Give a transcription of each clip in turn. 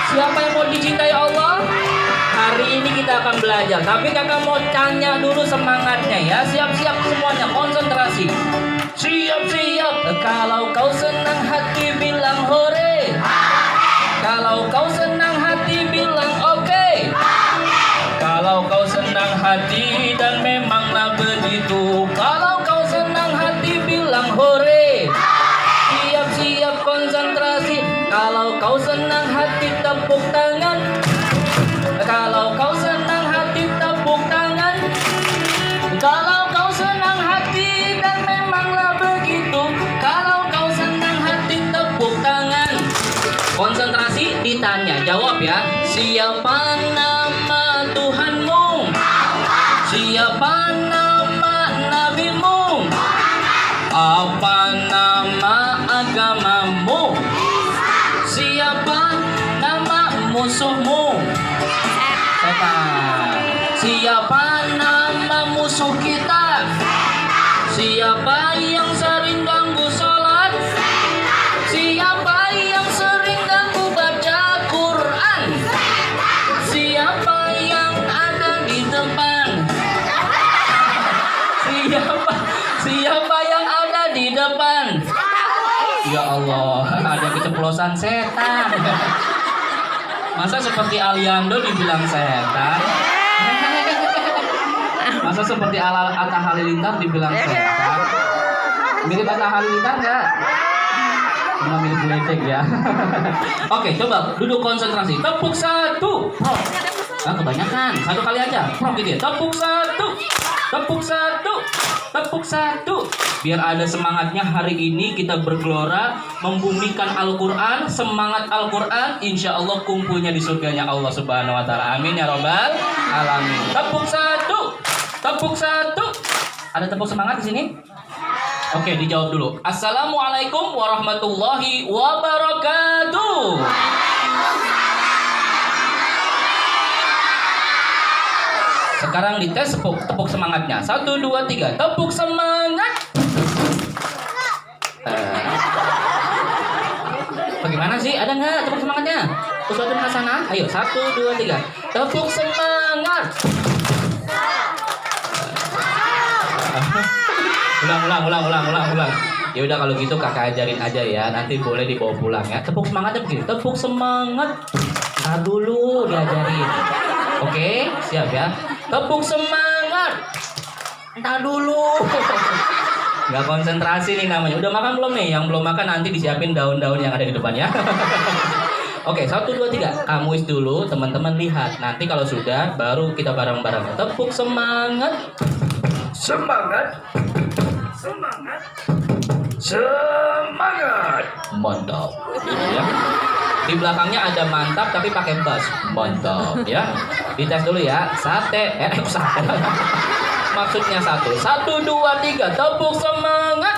Siapa yang mau dicintai Allah? Hari ini kita akan belajar. Tapi kakak mau tanya dulu semangatnya ya. Siap-siap semuanya, konsentrasi. Siap-siap. Kalau kau senang hati bilang hore. Kalau kau senang hati bilang oke. Kalau kau senang hati dan memanglah begitu. Kalau kau senang hati bilang hore. Siap-siap konsentrasi. Kalau kau senang hati tepuk tangan. Kalau kau senang hati tepuk tangan. Kalau kau senang hati dan memanglah begitu. Kalau kau senang hati tepuk tangan. Konsentrasi, ditanya, jawab ya. Siapa nama Tuhanmu? Siapa nama nabimu? Apa nama agamamu? Siapa nama musuhmu? Setan. Siapa nama musuh kita? Siapa yang sering ganggu sholat? Siapa yang sering ganggu baca Quran? Siapa yang ada di depan? Siapa yang ada di depan? Ya Allah, ada keceplosan setan. Masa seperti Aliando dibilang setan? Masa seperti Atta Halilintar dibilang setan? Mirip Atta Halilintar nggak? Cuma mirip geledek ya. Oke, coba duduk konsentrasi. Tepuk satu. Nah, kebanyakan. Satu kali aja. Gitu ya. Tepuk satu. Tepuk satu. Tepuk satu. Biar ada semangatnya hari ini kita bergelora membumikan Al-Quran, semangat Al-Quran, insya Allah kumpulnya di surganya Allah Subhanahu Wa Taala. Amin ya Robbal Alamin. Tepuk satu, tepuk satu. Ada tepuk semangat di sini? Oke, dijawab dulu. Assalamualaikum warahmatullahi wabarakatuh. Sekarang dites tepuk semangatnya. 1, 2, 3. Tepuk semangat. Bagaimana sih? Ada nggak tepuk semangatnya? Uswatun hasanah. Ayo 1, 2, 3. Tepuk semangat. Ulang. Ya udah kalau gitu kakak ajarin aja ya. Nanti boleh dibawa pulang ya. Tepuk semangatnya begini. Tepuk semangat. Ntar dulu diajarin. Oke, siap ya. Tepuk semangat. Ntar dulu. Nggak konsentrasi nih namanya. Udah makan belum nih? Yang belum makan nanti disiapin daun-daun yang ada di depannya. Oke, 1, 2, 3. Kamu dulu, teman-teman lihat. Nanti kalau sudah, baru kita bareng-bareng. Tepuk semangat. Semangat. Semangat. Semangat. Mantap. Ya. Di belakangnya ada mantap tapi pakai bass. Mantap ya. Dites dulu ya. Sate. Sate. Maksudnya 1, 2, 3. Tepuk semangat.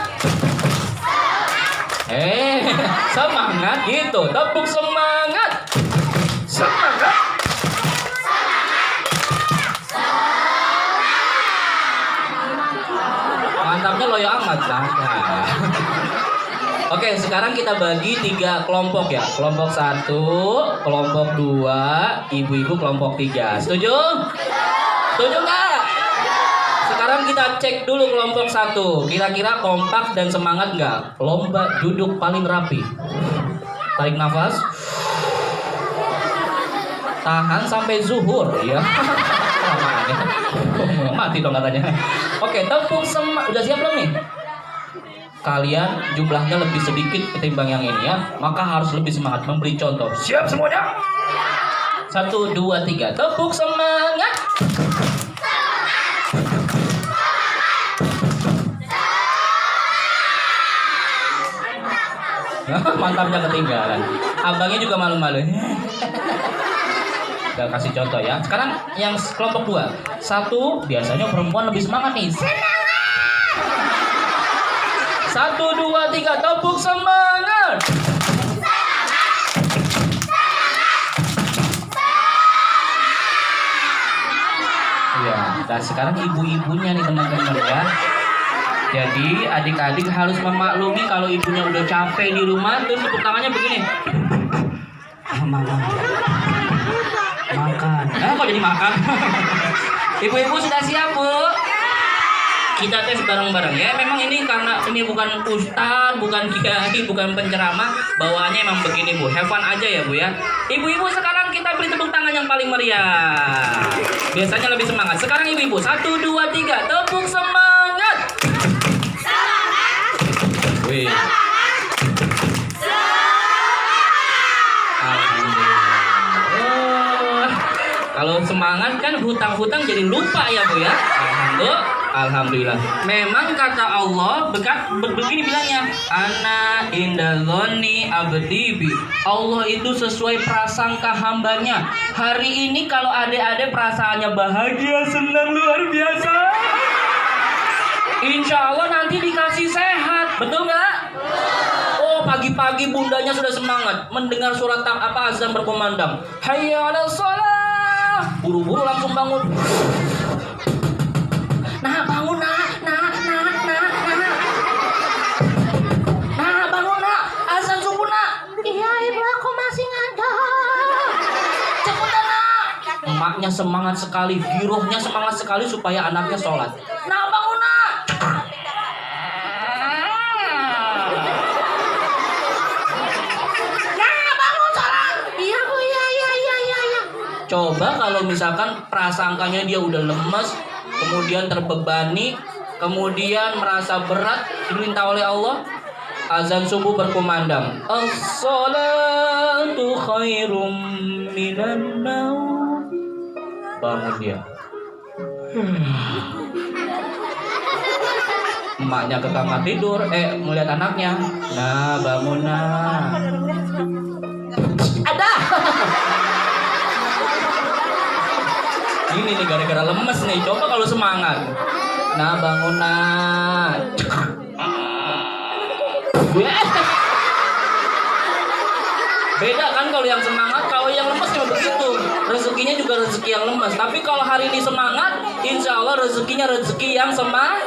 Semangat gitu. Tepuk semangat. Semangat. Mantapnya loyo amat lah. Oke, sekarang kita bagi 3 kelompok ya. Kelompok 1, kelompok 2, ibu-ibu kelompok 3. Setuju? Setuju nggak? Sekarang kita cek dulu kelompok 1. Kira-kira kompak dan semangat nggak? Lomba duduk paling rapi. Tarik nafas. Tahan sampai zuhur ya. Mati dong katanya. Oke, tepuk semangat. Udah siap belum nih? Kalian jumlahnya lebih sedikit ketimbang yang ini ya, maka harus lebih semangat memberi contoh. Siap semuanya? 1, 2, 3. Tepuk semangat. Mantapnya ketinggalan. Abangnya juga malu-malu. Kita kasih contoh ya. Sekarang yang kelompok 2. 1, biasanya perempuan lebih semangat nih. 1, 2, 3. Tepuk semangat. Ya, nah sekarang ibu-ibunya nih teman-teman ya. Jadi adik-adik harus memaklumi kalau ibunya udah capek di rumah, terus tepuk tangannya begini. Mama. kali dimakan. Ibu-ibu sudah siap, Bu? Kita tes bareng-bareng ya. Memang ini karena ini bukan ustaz, bukan kiai, bukan penceramah, bawaannya emang begini, Bu. Have fun aja ya, Bu ya. Ibu-ibu sekarang kita beri tepuk tangan yang paling meriah. Biasanya lebih semangat. Sekarang ibu-ibu 1 2 3 tepuk semangat. Semangat. Wih. Kalau semangat kan hutang-hutang jadi lupa ya, Bu ya. Alhamdulillah. Memang kata Allah begini bilangnya, ana indadzoni abdibi. Allah itu sesuai prasangka hambanya. Hari ini kalau adik-adik perasaannya bahagia, senang luar biasa, insya Allah nanti dikasih sehat, betul nggak? Oh, pagi-pagi bundanya sudah semangat mendengar surat azan berkumandang, hayya 'alas shalah, buru-buru langsung bangun. Nah, bangun nak, bangun nak, azan subuh nak. Iya ibu, aku masih ngantuk. Cepetan nak. Emaknya semangat sekali, girohnya semangat sekali supaya anaknya sholat. Nah, bangun nak. Nah, bangun sholat. Iya bu, iya. Coba kalau misalkan prasangkanya dia udah lemes, kemudian terbebani, kemudian merasa berat diminta oleh Allah, azan subuh berkumandang, as-salatu khairum minan naum. Bangun dia. Emaknya ke kamar tidur, melihat anaknya. Nah, bangun nah. Ada. Ini nih gara-gara lemes nih. Coba kalau semangat. Nah, bangun nah. Beda kan kalau yang semangat, kalau yang lemes cuma begitu. Rezekinya juga rezeki yang lemes. Tapi kalau hari ini semangat, insya Allah rezekinya rezeki yang semangat.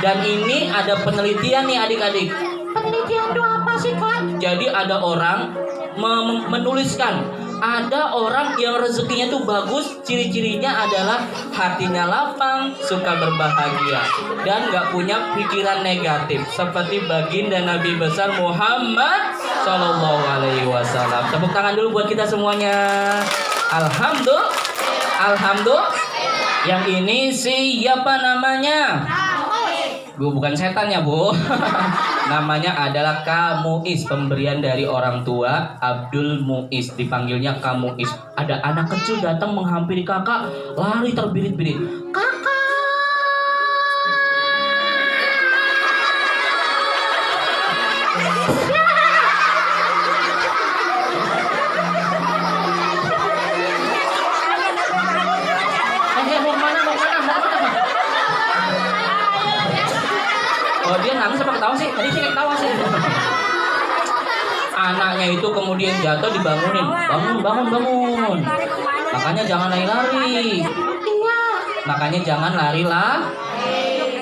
Dan ini ada penelitian nih adik-adik. Penelitian itu apa sih, Kak? Jadi ada orang menuliskan, ada orang yang rezekinya tuh bagus, ciri-cirinya adalah hatinya lapang, suka berbahagia, dan gak punya pikiran negatif, seperti baginda Nabi besar Muhammad Sallallahu Alaihi Wasallam. Tepuk tangan dulu buat kita semuanya. Alhamdulillah. Yang ini siapa namanya? Bu, bukan setan ya, Bu. Namanya adalah Kamuis, pemberian dari orang tua Abdul Muiz, dipanggilnya Kamuis. Ada anak kecil datang menghampiri kakak, lari terbirit-birit. Kakak. Oh, dia nangis apa ketawa sih? Tadi sih ketawa sih. Anaknya itu kemudian jatuh, dibangunin. Bangun. Makanya jangan lari-lari. Iya. Makanya jangan lari lah.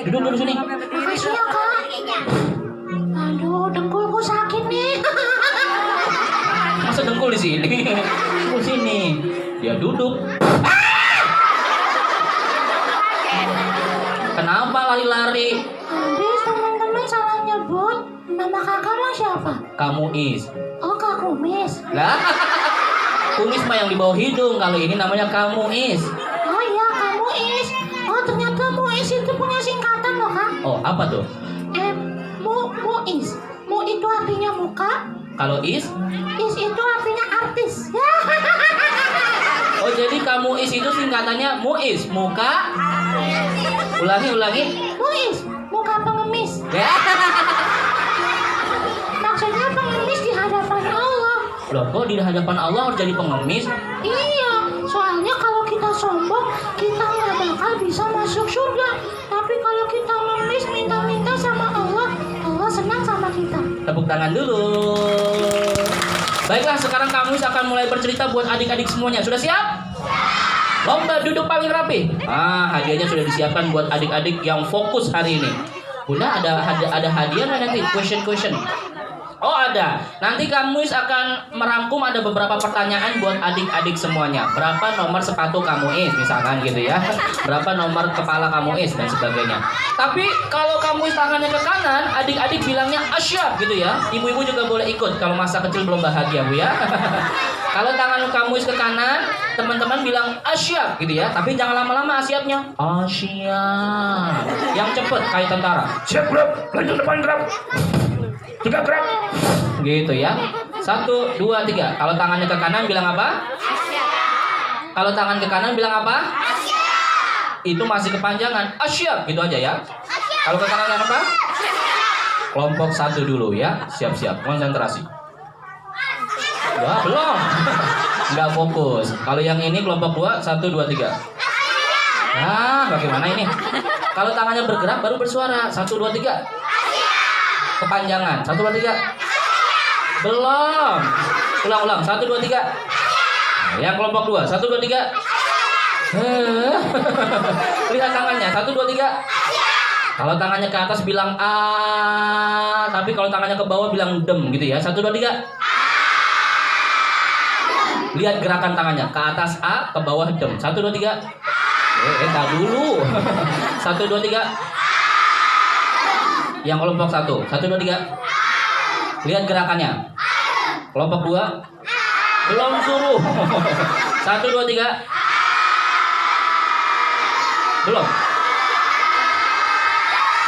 Duduk sini. Makasih ya, Kak. Aduh, dengkulku sakit nih. Masa dengkul di sini? Dengkul sini. Dia duduk. Kenapa lari-lari? Habis teman-teman salah nyebut nama kakakmu siapa? Kamuis. Oh, Kak Kumis. Lah, kumis mah yang di bawah hidung. Kalau ini namanya Kamuis. Oh iya, Kamuis. Oh, ternyata Muis itu punya singkatan loh, Kak. Oh, apa tuh? Muis. Mu itu artinya muka. Kalau is itu artinya artis. Oh, jadi Kamuis itu singkatannya Muis, muka. Ulangi. Muis, muka pengemis. Maksudnya pengemis di hadapan Allah. Loh, kok di hadapan Allah harus jadi pengemis? Iya, soalnya kalau kita sombong, kita nggak bakal bisa masuk surga. Tapi kalau kita ngemis, minta-minta sama Allah, Allah senang sama kita. Tepuk tangan dulu. Baiklah, sekarang kamu akan mulai bercerita buat adik-adik semuanya. Sudah siap? Lomba duduk paling rapi. Hadiahnya sudah disiapkan buat adik-adik yang fokus hari ini. Bunda, ada hadiah nanti, question. Oh ada. Nanti kamu akan merangkum ada beberapa pertanyaan buat adik-adik semuanya. Berapa nomor sepatu kamu misalkan gitu ya. Berapa nomor kepala kamu dan sebagainya. Tapi kalau kamu tangannya ke kanan, adik-adik bilangnya asyap gitu ya. Ibu-ibu juga boleh ikut kalau masa kecil belum bahagia Bu ya. Kalau tangan kamu ke kanan, teman-teman bilang asyap gitu ya. Tapi jangan lama-lama asyapnya. Asyap. Yang cepet kayak tentara. Siap gerak, lanjut depan gerak. 3 gerak. Gitu ya. 1, 2, 3. Kalau tangannya ke kanan bilang apa? Asyap. Kalau tangan ke kanan bilang apa? Asyap. Itu masih kepanjangan. Asyap gitu aja ya. Asyap. Kalau ke kanan apa? Asyap. Kelompok 1 dulu ya. Siap-siap, konsentrasi. Wah, belum. Nggak fokus. Kalau yang ini kelompok 2, 1, 2, 3. Nah, bagaimana ini? Kalau tangannya bergerak baru bersuara. 1, 2, 3. Kepanjangan. 1, 2, 3. Belum. Ulang-ulang. 1, 2, 3. Yang kelompok 2. 1, 2, 3. Lihat tangannya. 1, 2, 3. Kalau tangannya ke atas bilang a, tapi kalau tangannya ke bawah bilang dem gitu ya. 1, 2, 3. Lihat gerakan tangannya. Ke atas a, ke bawah dem. 1, 2, 3. Entar dulu. 1, 2, 3. Yang kelompok 1. 1, 2, 3. Lihat gerakannya. Kelompok 2. Belum suruh. 1, 2, 3. Belum.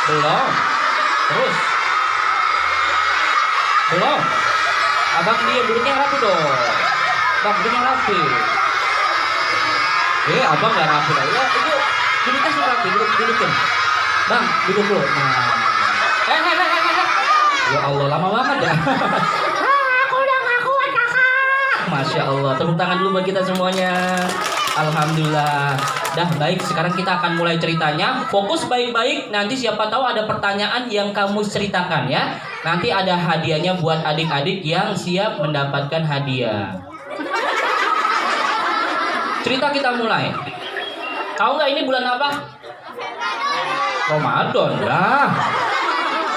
Belum. Terus. Belum. Abang dia duduknya rapi dong. Bang duduknya rapi. Abang nggak rapi lah. Ya, itu duduknya sudah rapi. Dudukin. Bang, duduk dulu. Nah. Ya Allah, lama banget ya. Aku udah gak kuat kakak. Masya Allah, tepuk tangan dulu buat kita semuanya. Alhamdulillah. Dah baik, sekarang kita akan mulai ceritanya. Fokus baik-baik, nanti siapa tahu ada pertanyaan yang kamu ceritakan ya. Nanti ada hadiahnya buat adik-adik yang siap mendapatkan hadiah. Cerita kita mulai. Tahu nggak ini bulan apa? Ramadan lah.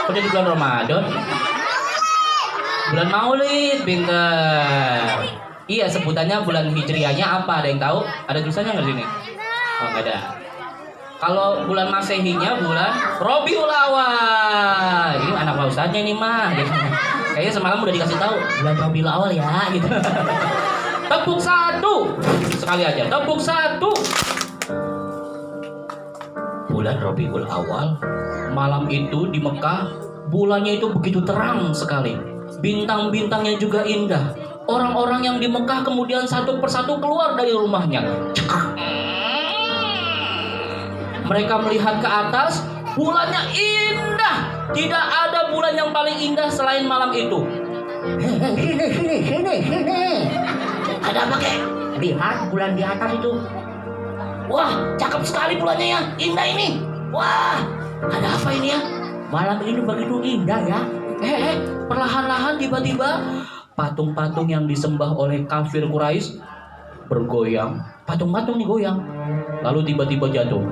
Udah di bulan Ramadan. Bulan Maulid, pinter. Iya, sebutannya bulan Hijriahnya apa? Ada yang tahu? Ada tulisannya nggak di sini? Oh, nggak ada. Kalau bulan Masehinya bulan Rabiul Awal. Ini anak ustadznya nih mah. Gitu. Kayaknya semalam udah dikasih tahu bulan Rabiul Awal ya, gitu. Tepuk 1. Sekali aja. Tepuk 1. Bulan Rabiul Awal. Malam itu di Mekah, bulannya itu begitu terang sekali. Bintang-bintangnya juga indah. Orang-orang yang di Mekah kemudian satu persatu keluar dari rumahnya. Mereka melihat ke atas, bulannya indah. Tidak ada bulan yang paling indah selain malam itu. Sini. Ada apa kek? Lihat bulan di atas itu. Wah, cakep sekali bulannya ya. Indah ini. Wah, ada apa ini ya? Malam ini begitu indah ya. Perlahan-lahan tiba-tiba patung-patung yang disembah oleh kafir Quraisy bergoyang. Patung-patung nih goyang. Lalu tiba-tiba jatuh.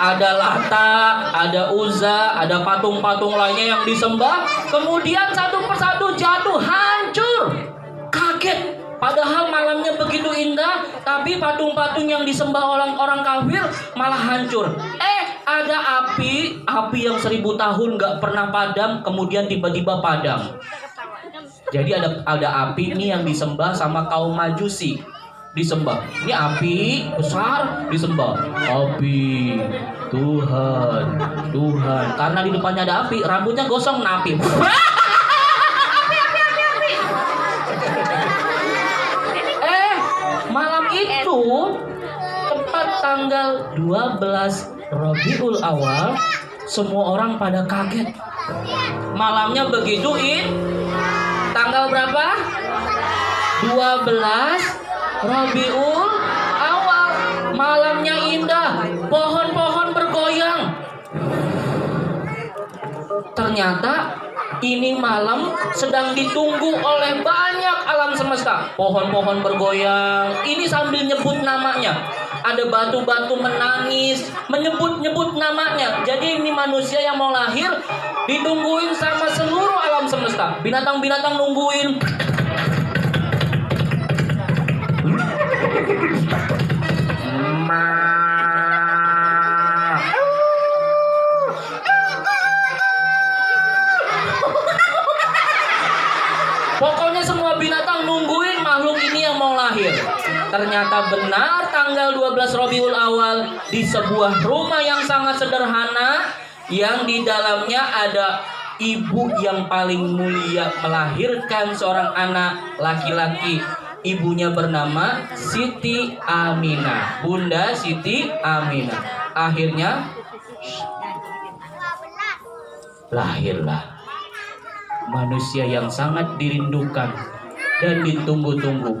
Ada Lata, ada Uzza, ada patung-patung lainnya yang disembah. Kemudian satu persatu jatuh, hancur. Kaget. Padahal malamnya begitu indah, tapi patung-patung yang disembah orang-orang kafir malah hancur. Ada api yang 1000 tahun gak pernah padam, kemudian tiba-tiba padam. Jadi ada api ini yang disembah sama kaum Majusi. Disembah. Ini api besar disembah. Api Tuhan. Karena di depannya ada api, rambutnya gosong napi. Malam itu tepat tanggal 12 Rabiul Awal, semua orang pada kaget. Malamnya begitu tanggal berapa? 12 Rabiul Awal. Malamnya indah, pohon-pohon bergoyang. Ternyata ini malam sedang ditunggu oleh banyak alam semesta. Pohon-pohon bergoyang. Ini sambil nyebut namanya. ada batu-batu menangis, menyebut-nyebut namanya. Jadi ini manusia yang mau lahir ditungguin sama seluruh alam semesta. Binatang-binatang nungguin. Pokoknya semua binatang nungguin makhluk ini yang mau lahir. Ternyata benar tanggal 12 Rabiul Awal di sebuah rumah yang sangat sederhana yang di dalamnya ada ibu yang paling mulia melahirkan seorang anak laki-laki. Ibunya bernama Siti Aminah, Bunda Siti Aminah. Akhirnya lahirlah manusia yang sangat dirindukan dan ditunggu-tunggu.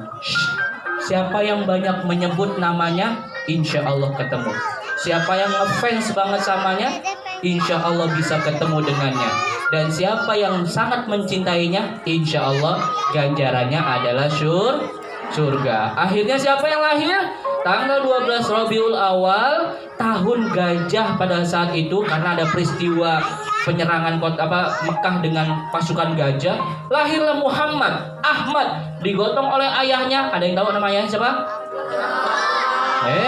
Siapa yang banyak menyebut namanya, insya Allah ketemu. Siapa yang ngefans banget samanya, insya Allah bisa ketemu dengannya. Dan siapa yang sangat mencintainya, insya Allah ganjarannya adalah surga. Akhirnya siapa yang lahir? Tanggal 12 Rabiul Awal tahun gajah pada saat itu, karena ada peristiwa penyerangan kota Mekah dengan pasukan gajah, lahirlah Muhammad Ahmad, digotong oleh ayahnya. Ada yang tahu namanya siapa?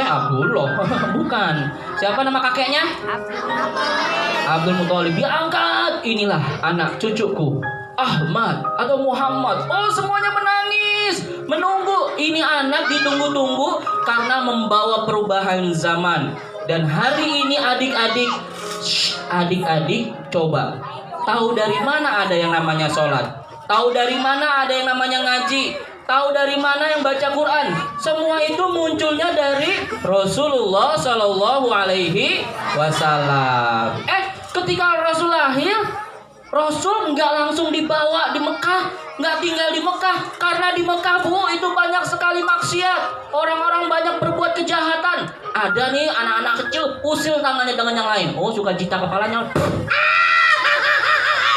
Abdullah. Bukan. Siapa nama kakeknya? Abdul Muthalib. Diangkat, inilah anak cucuku Ahmad atau Muhammad. Oh, semuanya menangis, menunggu. Ini anak ditunggu-tunggu karena membawa perubahan zaman. Dan hari ini adik-adik coba, tahu dari mana ada yang namanya sholat? Tahu dari mana ada yang namanya ngaji? Tahu dari mana yang baca Quran? Semua itu munculnya dari Rasulullah Shallallahu Alaihi Wasallam. Ketika Rasul lahir, Rasul nggak langsung dibawa di Mekah, nggak tinggal di Mekah, karena di Mekah itu banyak sekali maksiat. Orang-orang banyak berbuat kejahatan. Ada nih anak-anak kecil usil tangannya dengan yang lain. Oh, suka cita kepalanya.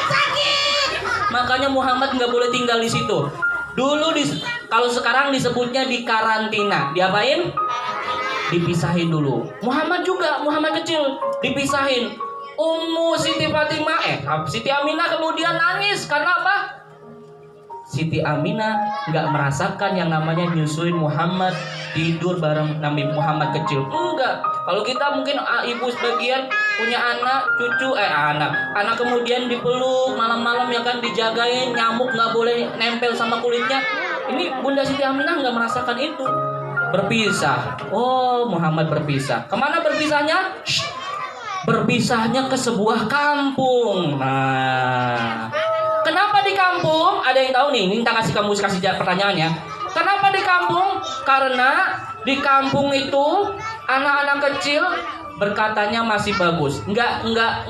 Sakit. Makanya Muhammad nggak boleh tinggal di situ. Dulu kalau sekarang disebutnya di karantina. Diapain? Dipisahin dulu. Muhammad juga, Muhammad kecil dipisahin. Ummu Siti Fatimah, Siti Aminah kemudian nangis karena apa? Siti Aminah nggak merasakan yang namanya nyusuin Muhammad, tidur bareng Nabi Muhammad kecil. Enggak. Kalau kita mungkin ibu sebagian punya anak, cucu, anak kemudian dipeluk malam-malam ya kan, dijagain, nyamuk nggak boleh nempel sama kulitnya. Ini Bunda Siti Aminah nggak merasakan itu. Berpisah. Oh, Muhammad berpisah. Kemana berpisahnya? Berpisahnya ke sebuah kampung. Nah, kenapa di kampung? Ada yang tahu nih? Minta kasih pertanyaannya. Kenapa di kampung? Karena di kampung itu anak-anak kecil berkatanya masih bagus. Enggak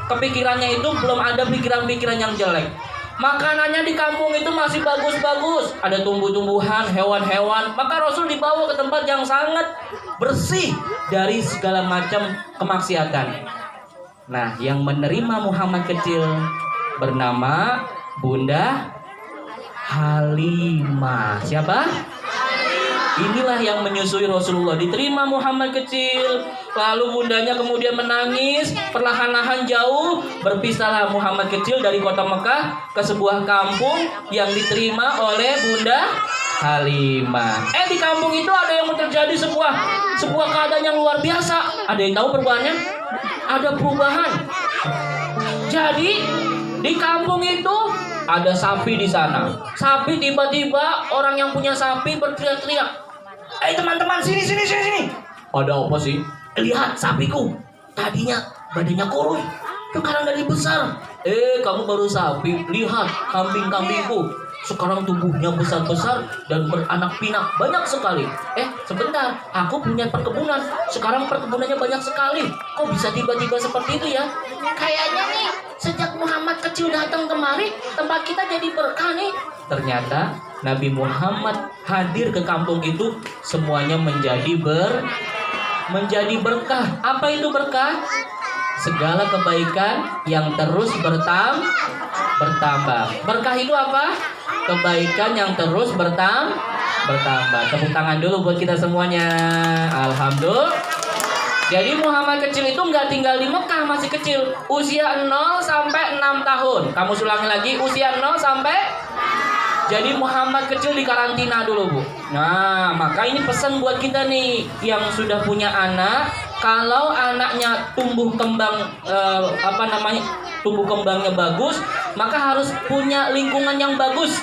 kepikirannya itu belum ada pikiran-pikiran yang jelek. Makanannya di kampung itu masih bagus-bagus. Ada tumbuh-tumbuhan, hewan-hewan. Maka Rasul dibawa ke tempat yang sangat bersih dari segala macam kemaksiatan. Nah, yang menerima Muhammad kecil bernama Bunda Halimah. Siapa? Inilah yang menyusui Rasulullah. Diterima Muhammad kecil, lalu bundanya kemudian menangis. Perlahan-lahan jauh berpisahlah Muhammad kecil dari kota Mekah ke sebuah kampung yang diterima oleh Bunda Halimah. Di kampung itu ada yang terjadi sebuah keadaan yang luar biasa. Ada yang tahu perubahannya? Ada perubahan. Jadi di kampung itu ada sapi di sana. Sapi, tiba-tiba orang yang punya sapi berteriak-teriak. Teman-teman, sini. Ada apa sih? Lihat sapiku. Tadinya badannya kurus, sekarang jadi besar. Kamu baru sapi. Lihat kambing-kambingku. Sekarang tubuhnya besar-besar dan beranak pinak banyak sekali. Sebentar, aku punya perkebunan. Sekarang perkebunannya banyak sekali. Kok bisa tiba-tiba seperti itu ya? Kayaknya nih sejak Muhammad kecil datang kemari, tempat kita jadi berkah nih. Ternyata Nabi Muhammad hadir ke kampung itu, semuanya menjadi berkah. Apa itu berkah? Segala kebaikan yang terus bertambah. Berkah itu apa? Kebaikan yang terus bertambah. bertambah. Tepuk tangan dulu buat kita semuanya. Alhamdulillah. Jadi Muhammad kecil itu nggak tinggal di Mekah, masih kecil. Usia 0 sampai 6 tahun. Kamu ulangi lagi, usia 0 sampai. Jadi Muhammad kecil di karantina dulu, Bu. Nah, maka ini pesan buat kita nih yang sudah punya anak. Kalau anaknya tumbuh kembang tumbuh kembangnya bagus, maka harus punya lingkungan yang bagus.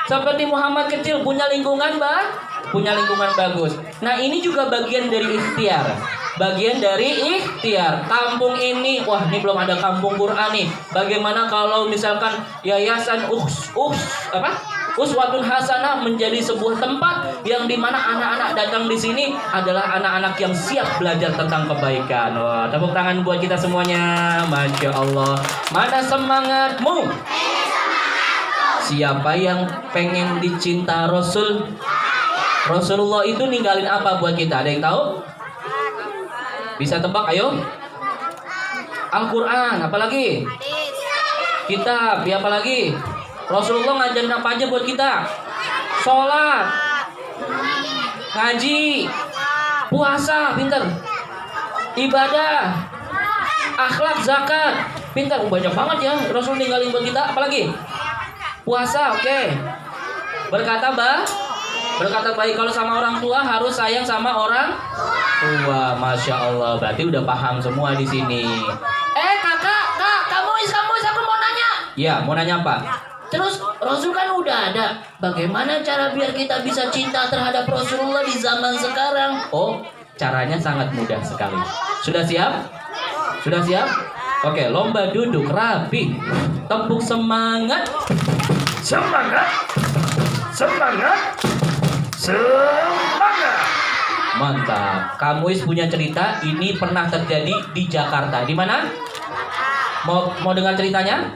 Seperti Muhammad kecil punya lingkungan bagus. Nah, ini juga bagian dari ikhtiar. Kampung ini, wah ini belum ada kampung Quran nih. Bagaimana kalau misalkan yayasan Uswatun Hasanah menjadi sebuah tempat yang dimana anak-anak datang di sini adalah anak-anak yang siap belajar tentang kebaikan. Wah, tepuk tangan buat kita semuanya. Masya Allah. Mana semangatmu? Siapa yang pengen dicinta Rasul? Rasulullah itu ninggalin apa buat kita? Ada yang tahu? Bisa tebak, ayo. Al-Quran, apalagi? Kitab, ya apalagi? Rasulullah ngajarin apa aja buat kita? Sholat, ngaji, puasa, pinter. Ibadah, akhlak, zakat, pinter. Banyak banget ya Rasul ninggalin buat kita. Apalagi? Puasa, oke. Berkata baik. Kalau sama orang tua harus sayang sama orang tua. Masya Allah, berarti udah paham semua di sini. Kak, kamu aku mau nanya. Ya, mau nanya apa? Terus Rasul kan udah ada. Bagaimana cara biar kita bisa cinta terhadap Rasulullah di zaman sekarang? Oh, caranya sangat mudah sekali. Sudah siap? Oke, lomba duduk rapi. Tepuk semangat. Mantap. Kamu punya cerita. Ini pernah terjadi di Jakarta. Di mana? Mau dengar ceritanya?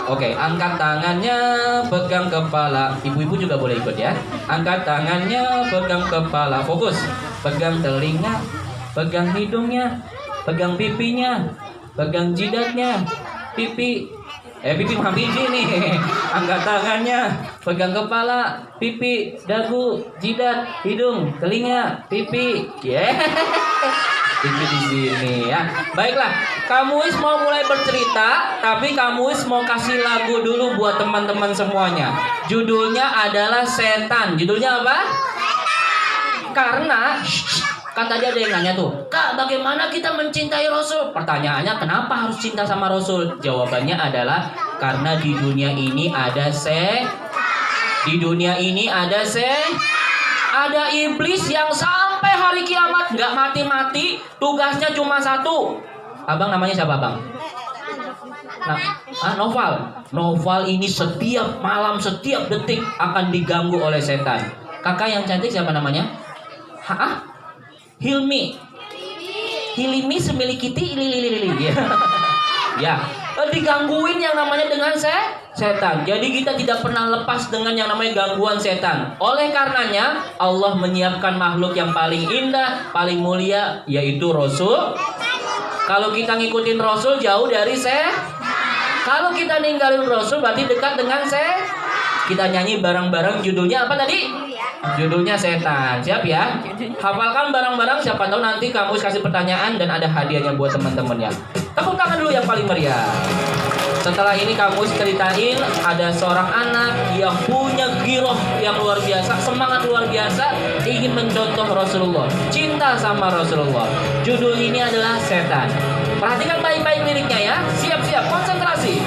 Oke, angkat tangannya, pegang kepala. Ibu-ibu juga boleh ikut ya. Angkat tangannya, pegang kepala. Fokus. Pegang telinga, pegang hidungnya, pegang pipinya, pegang jidatnya, pipi mah biji nih. Angkat tangannya, pegang kepala, pipi, dagu, jidat, hidung, telinga, pipi. Pipi di sini ya. Baiklah, Kamuis mau mulai bercerita, tapi Kamuis mau kasih lagu dulu buat teman-teman semuanya. Judulnya adalah Setan. Judulnya apa? Karena kan tadi ada yang nanya tuh, Kak, bagaimana kita mencintai Rasul? Pertanyaannya, kenapa harus cinta sama Rasul? Jawabannya adalah karena di dunia ini ada ada iblis yang sampai hari kiamat nggak mati-mati, tugasnya cuma satu. Abang namanya siapa, Bang? Noval ini setiap malam, setiap detik akan diganggu oleh setan. Kakak yang cantik siapa namanya? Hilmi semilikiti ya, digangguin yang namanya dengan setan. Jadi kita tidak pernah lepas dengan yang namanya gangguan setan. Oleh karenanya Allah menyiapkan makhluk yang paling indah, paling mulia, yaitu Rasul. Kalau kita ngikutin Rasul jauh dari kalau kita ninggalin Rasul berarti dekat dengan Kita nyanyi bareng-bareng, judulnya apa tadi? Judulnya Setan. Siap ya? Hafalkan bareng-bareng, siapa tahu nanti kamu kasih pertanyaan dan ada hadiahnya buat teman-teman ya. Tepuk tangan dulu yang paling meriah. Setelah ini kamu ceritain ada seorang anak yang punya giroh yang luar biasa, semangat luar biasa, ingin mencontoh Rasulullah, cinta sama Rasulullah. Judul ini adalah Setan. Perhatikan baik-baik liriknya ya. Siap-siap, konsentrasi.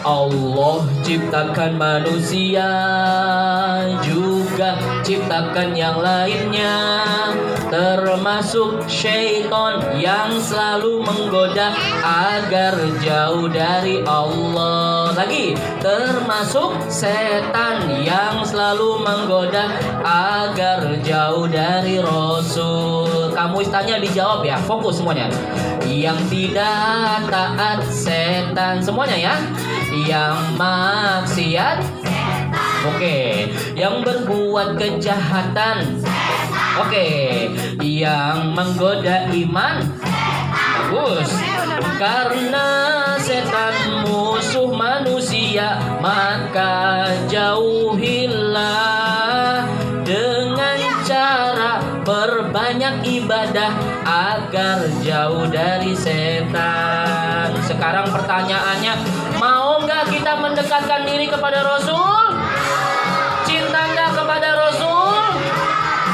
Allah ciptakan manusia, juga ciptakan yang lainnya, termasuk syaitan yang selalu menggoda agar jauh dari Allah. Lagi, termasuk setan yang selalu menggoda agar jauh dari Rasul. Kamu tanya dijawab ya, fokus semuanya. Yang tidak taat setan, semuanya ya. Yang maksiat setan. Oke. Yang berbuat kejahatan setan. Oke. Yang menggoda iman setan. Bagus. Karena setan musuh manusia, maka jauhilah ibadah agar jauh dari setan. Sekarang pertanyaannya, mau nggak kita mendekatkan diri kepada Rasul? Cinta nggak kepada Rasul?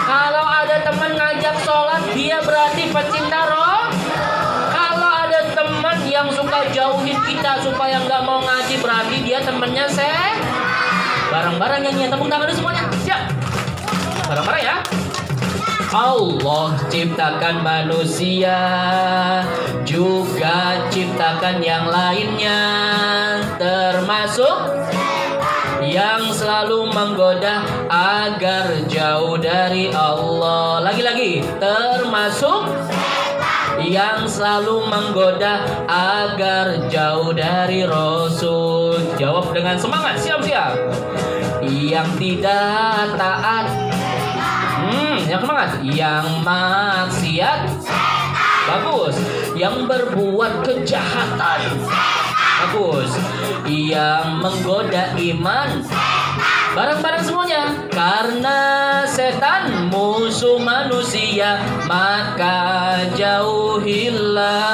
Kalau ada teman ngajak sholat, dia berarti pecinta roh. Kalau ada teman yang suka jauhin kita supaya nggak mau ngaji, berarti dia temennya bareng-bareng nyanyi, tepuk tangan dulu semuanya. Siap. Bareng-bareng ya. Allah ciptakan manusia, juga ciptakan yang lainnya, termasuk yang selalu menggoda agar jauh dari Allah. Lagi-lagi, termasuk yang selalu menggoda agar jauh dari Rasul. Jawab dengan semangat, siap-siap. Yang tidak taat, yang semangat. Yang maksiat, bagus. Yang berbuat kejahatan, bagus. Yang menggoda iman, bareng-bareng semuanya. Karena setan musuh manusia, maka jauhilah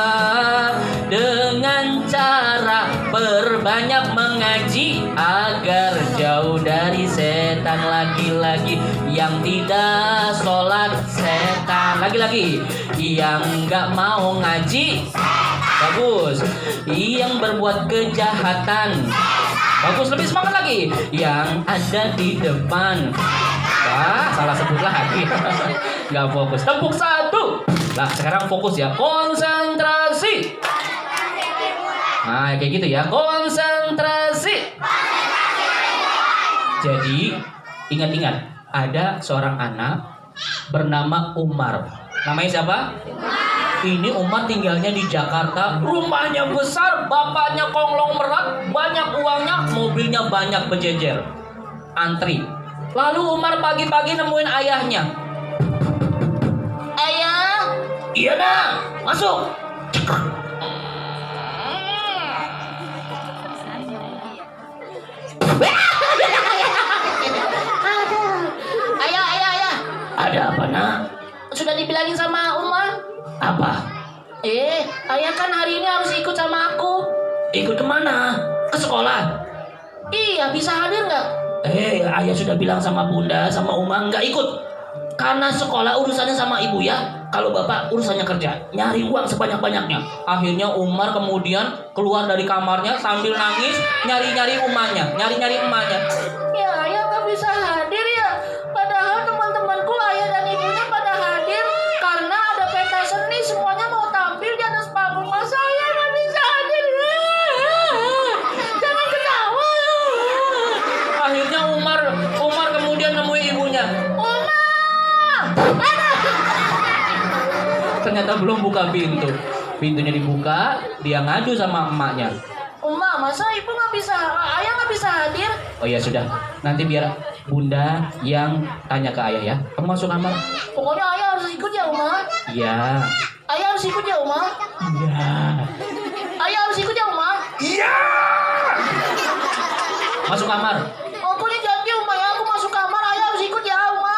dengan cara perbanyak mengaji agar jauh dari setan. Lagi-lagi, yang tidak sholat setan. Lagi-lagi, yang gak mau ngaji, bagus. Yang berbuat kejahatan, bagus. Lebih semangat lagi. Yang ada di depan, salah sebut lagi. Gak fokus. Tepuk satu. Nah, sekarang fokus ya. Konsentrasi. Nah, kayak gitu ya. Konsentrasi. Jadi, ingat-ingat, ada seorang anak bernama Umar. Namanya siapa? Ini Umar tinggalnya di Jakarta. Rumahnya besar, bapaknya konglomerat, banyak uangnya, mobilnya banyak berjejer. Antri. Lalu Umar pagi-pagi nemuin ayahnya. Ayah. Iya nak, masuk. Ayah. Ada apa nak? Sudah dibilangin sama Umar. Apa? Ayah kan hari ini harus ikut sama aku. Ikut kemana? Ke sekolah? Iya, bisa hadir nggak? Ayah sudah bilang sama bunda, sama Umar nggak ikut. Karena sekolah urusannya sama ibu ya. Kalau bapak urusannya kerja, nyari uang sebanyak-banyaknya. Akhirnya Umar kemudian keluar dari kamarnya sambil nangis, nyari-nyari emaknya. Ya, ayah nggak bisa hadir ya. Padahal teman-temanku, ayah dan ibunya pada hadir karena ada pentas seni, semuanya mau tampil di atas panggung. Masa ayah nggak bisa hadir? Jangan ketawa. Akhirnya Umar kemudian nemui ibunya. Ternyata belum buka pintu. Pintunya dibuka, dia ngadu sama emaknya. Uma, masa ibu nggak bisa, ayah nggak bisa hadir? Oh ya sudah, nanti biar bunda yang tanya ke ayah ya. Kamu masuk kamar. Pokoknya ayah harus ikut ya Uma. Iya. Ayah harus ikut ya Uma. Iya. Ayah harus ikut ya Uma. Iya. Masuk kamar. Aku ini janji Uma ya, aku masuk kamar, ayah harus ikut ya Uma.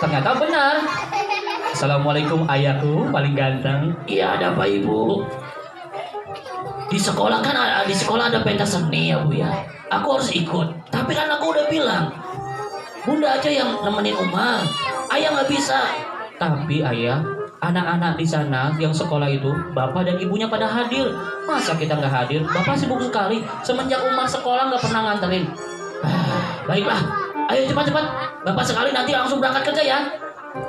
Ternyata benar. Assalamualaikum ayahku paling ganteng. Iya, ada apa ibu? Di sekolah ada pentas seni ya bu ya. Aku harus ikut. Tapi kan aku udah bilang, bunda aja yang nemenin Umar. Ayah nggak bisa. Tapi ayah, anak-anak di sana yang sekolah itu, bapak dan ibunya pada hadir. Masa kita nggak hadir? Bapak sibuk sekali. Semenjak Umar sekolah nggak pernah nganterin. Baiklah. Ayo cepat-cepat. Bapak sekali nanti langsung berangkat kerja ya.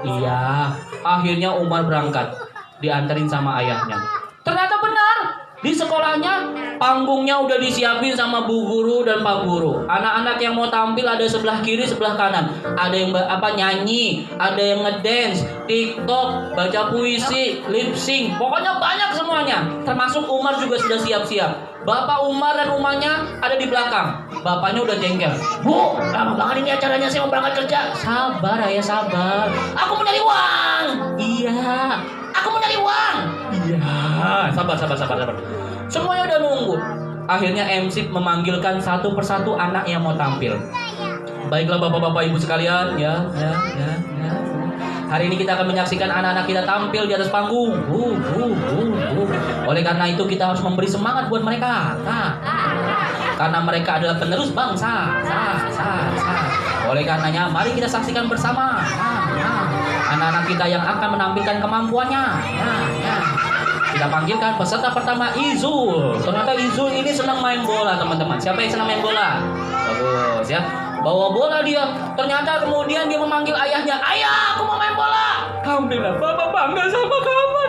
Iya. Akhirnya Umar berangkat, dianterin sama ayahnya. Ternyata benar. Di sekolahnya panggungnya udah disiapin sama bu guru dan pak guru. Anak-anak yang mau tampil ada sebelah kiri, sebelah kanan. Ada yang nyanyi, ada yang ngedance, TikTok, baca puisi, lip sync. Pokoknya banyak semuanya. Termasuk Umar juga sudah siap-siap. Bapak Umar dan rumahnya ada di belakang. Bapaknya udah jengkel. Bu, lama banget ini acaranya, saya mau berangkat kerja. Sabar ayah, sabar. Aku mau nyari uang. Iya. Aku mau nyari uang. Iya. Sabar. Semuanya udah nunggu. Akhirnya MC memanggilkan satu persatu anak yang mau tampil. Baiklah bapak-bapak ibu sekalian, ya. Hari ini kita akan menyaksikan anak-anak kita tampil di atas panggung. Oleh karena itu kita harus memberi semangat buat mereka. Karena mereka adalah penerus bangsa. Oleh karenanya mari kita saksikan bersama. Anak-anak kita yang akan menampilkan kemampuannya. Kita panggilkan peserta pertama, Izul. Ternyata Izul ini senang main bola, teman-teman. Siapa yang senang main bola? Bagus ya. Bawa bola dia. Ternyata kemudian dia memanggil ayahnya. Ayah, aku mau main bola. Alhamdulillah, Bapak bangga sama kamu.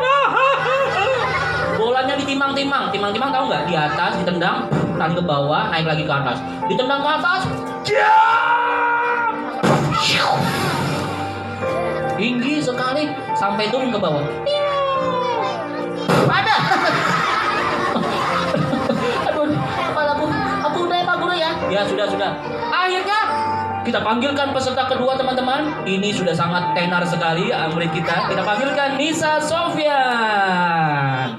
Bolanya ditimang-timang. Timang-timang tahu nggak? Di atas ditendang, tarik ke bawah, naik lagi ke atas. Ditendang ke atas. Tinggi sekali sampai turun ke bawah. Ada. Aduh, kepalaku. Aku udah ya Pak Guru ya. Ya sudah. Akhirnya kita panggilkan peserta kedua teman-teman. Ini sudah sangat tenar sekali murid kita. Kita panggilkan Nisa Sofyan.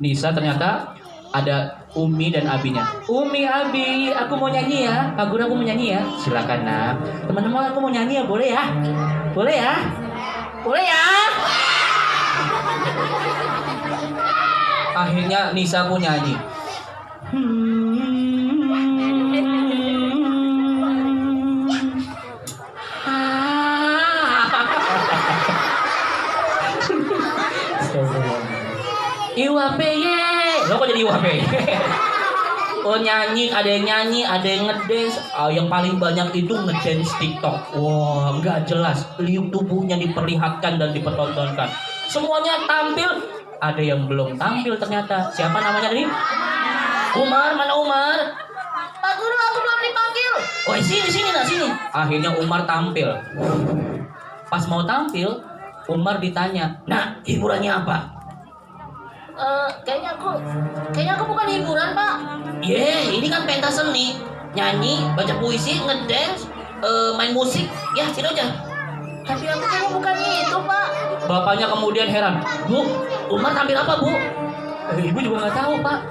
Nisa ternyata ada Umi dan Abinya. Umi, Abi, aku mau nyanyi ya. Pak Guru, aku mau nyanyi ya. Silakan nak. Teman-teman, aku mau nyanyi ya, boleh ya? Boleh ya? Boleh ya? Akhirnya Nisa pun nyanyi. Iwapeye. Lo kok jadi Iwapeye? Oh nyanyi, ada yang ngedance. Yang paling banyak itu ngedance TikTok. Wah, nggak jelas. Liuk tubuhnya diperlihatkan dan dipertontonkan. Semuanya tampil. Ada yang belum tampil ternyata. Siapa namanya nih? Umar, mana Umar? Pak Guru, aku belum dipanggil. Oh sini. Akhirnya Umar tampil. Pas mau tampil, Umar ditanya, nah hiburannya apa? Kayaknya aku bukan hiburan Pak. Ini kan pentas seni. Nyanyi, baca puisi, ngedance, main musik. Ya, itu aja. Tapi aku kayaknya bukan itu Pak. Bapaknya kemudian heran. Bu, Umar tampil apa Bu? Ibu juga nggak tahu Pak.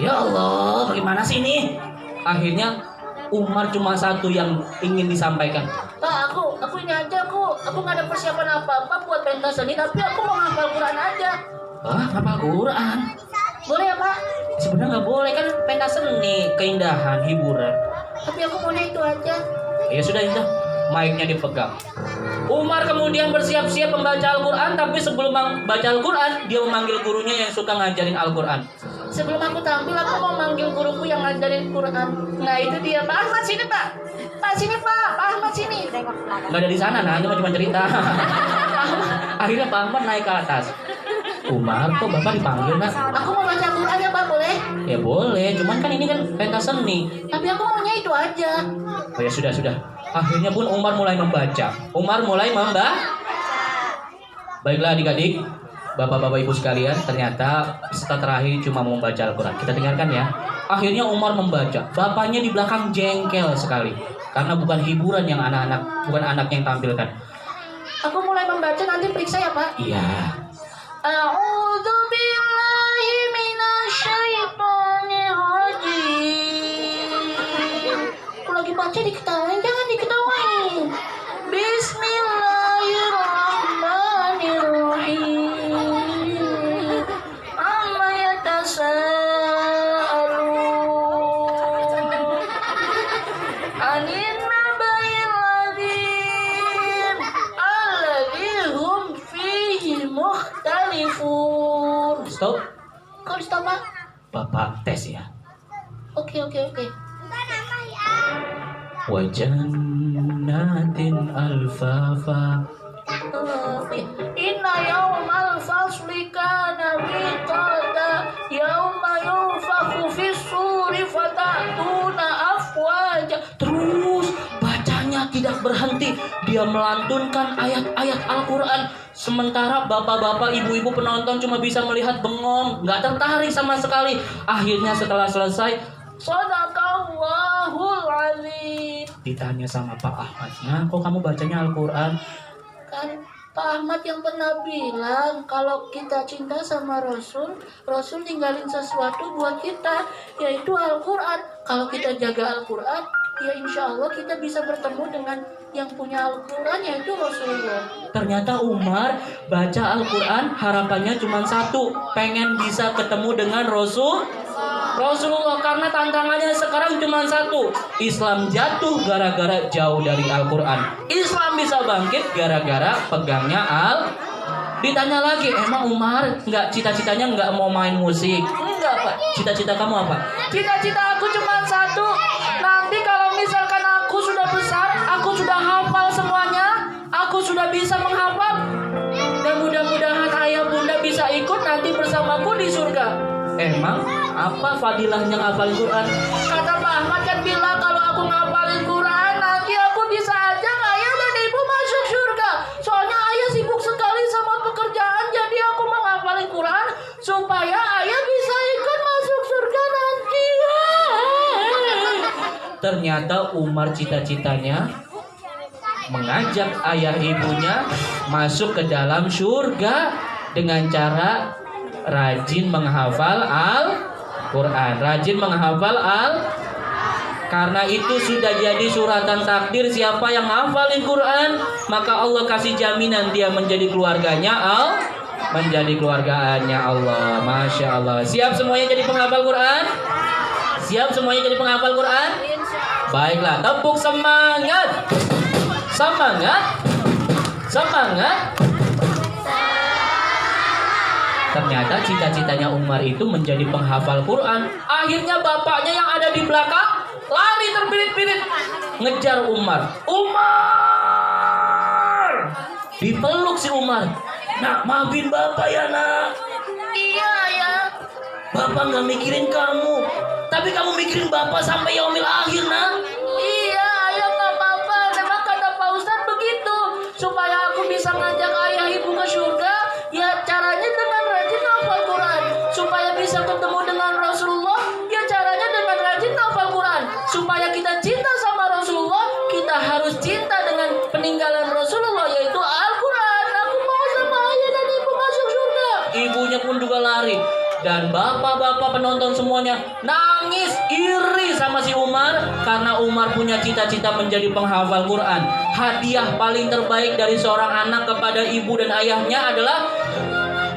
Ya Allah, bagaimana sih ini? Akhirnya Umar cuma satu yang ingin disampaikan. Pak, aku ini aja. Aku nggak ada persiapan apa-apa buat pentas seni. Tapi aku mau hafal Quran aja. Hafal Quran? Boleh ya Pak? Sebenarnya nggak boleh, kan pentas seni, keindahan, hiburan. Tapi aku maunya itu aja. Ya sudah. Mic-nya dipegang. Umar kemudian bersiap-siap membaca Al-Quran. Tapi sebelum membaca Al-Quran, dia memanggil gurunya yang suka ngajarin Al-Quran. Sebelum aku tampil, aku mau manggil guruku yang ngajarin Quran. Nah itu dia, Pak Ahmad sini Pak. Pak sini Pak Ahmad sini. Nggak ada di sana, nah ini cuma cerita. Akhirnya Pak Ahmad naik ke atas. Umar, kok Bapak dipanggil nak? Aku mau baca Quran ya Pak, boleh? Ya boleh, cuman kan ini kan pentas seni. Tapi aku maunya itu aja. Oh ya sudah. Akhirnya pun Umar mulai membaca. Baiklah adik-adik, bapak-bapak ibu sekalian, ternyata peserta terakhir cuma mau membaca Al-Quran. Kita dengarkan ya. Akhirnya Umar membaca. Bapaknya di belakang jengkel sekali. Karena bukan hiburan yang bukan anak yang tampilkan. Aku mulai membaca, nanti periksa ya Pak? Iya. A'udzu billahi minasyaitonir rajim. Aku lagi baca diketawain, jangan diketawain. Bismillahirrahmanirrahim. Amma yatasaalun. Anin naba'il adzim alladzi hum fihi mukhtalifun. Stop. Kok stop Pak? Bapak tes ya. Oke. Wajannatin alfafa. Inna yawmal fasli kana miqata yawma yunfakhu fis suri fatatuna afwaja. Terus bacanya tidak berhenti. Dia melantunkan ayat-ayat Al-Quran. Sementara bapak-bapak, ibu-ibu penonton cuma bisa melihat bengong, nggak tertarik sama sekali. Akhirnya setelah selesai, Shadaqallahul azim. Ditanya sama Pak Ahmadnya, kok kamu bacanya Al-Quran? Kan Pak Ahmad yang pernah bilang kalau kita cinta sama Rasul, Rasul ninggalin sesuatu buat kita, yaitu Al-Quran. Kalau kita jaga Al-Quran, ya insya Allah kita bisa bertemu dengan yang punya Al-Quran, yaitu Rasulullah. Ternyata Umar baca Al-Quran harapannya cuma satu, pengen bisa ketemu dengan Rasulullah, karena tantangannya sekarang cuma satu. Islam jatuh gara-gara jauh dari Al-Quran. Islam bisa bangkit gara-gara pegangnya Ditanya lagi, emang Umar nggak cita-citanya nggak mau main musik? Enggak, Pak. Cita-cita kamu apa? Cita-cita aku cuma satu. Nanti kalau misalkan aku sudah besar, aku sudah hafal semuanya, aku sudah bisa menghafal, dan mudah-mudahan ayah bunda bisa ikut nanti bersamaku di surga. Emang apa fadilahnya ngafalin Quran? Kata Pak Ahmad kan bilang kalau aku ngafalin Quran nanti aku bisa ajak ayah dan ibu masuk surga. Soalnya ayah sibuk sekali sama pekerjaan, jadi aku menghafalin Quran supaya ayah bisa ikut masuk surga nanti. Ternyata Umar cita-citanya mengajak ayah ibunya masuk ke dalam surga dengan cara rajin menghafal Al-Quran, rajin menghafal karena itu sudah jadi suratan takdir, siapa yang hafalin Quran maka Allah kasih jaminan dia menjadi keluarganya menjadi keluargaannya Allah. Masya Allah. Siap semuanya jadi penghafal Quran? Siap semuanya jadi penghafal Quran? Baiklah, tepuk semangat. Semangat. Semangat. Ternyata cita-citanya Umar itu menjadi penghafal Quran. Akhirnya bapaknya yang ada di belakang lari terpirit-pirit ngejar Umar. Umar! Dipeluk si Umar. Nak, maafin bapak ya nak. Iya ya. Bapak gak mikirin kamu, tapi kamu mikirin bapak sampai yaumil akhir nak. Iya, ayah nggak apa-apa. Memang kata Pak Ustadz begitu. Supaya aku bisa ngajak ayah ibu ke surga, ya caranya dengan rajin hafal Quran. Supaya bisa ketemu dengan Rasulullah, ya caranya dengan rajin hafal Quran. Supaya kita cinta sama Rasulullah, kita harus cinta dengan peninggalan Rasulullah, yaitu Al-Quran. Aku mau sama ayah dan ibu masuk surga. Ibunya pun juga lari. Dan bapak-bapak penonton semuanya nangis iri sama si Umar karena Umar punya cita-cita menjadi penghafal Quran. Hadiah paling terbaik dari seorang anak kepada ibu dan ayahnya adalah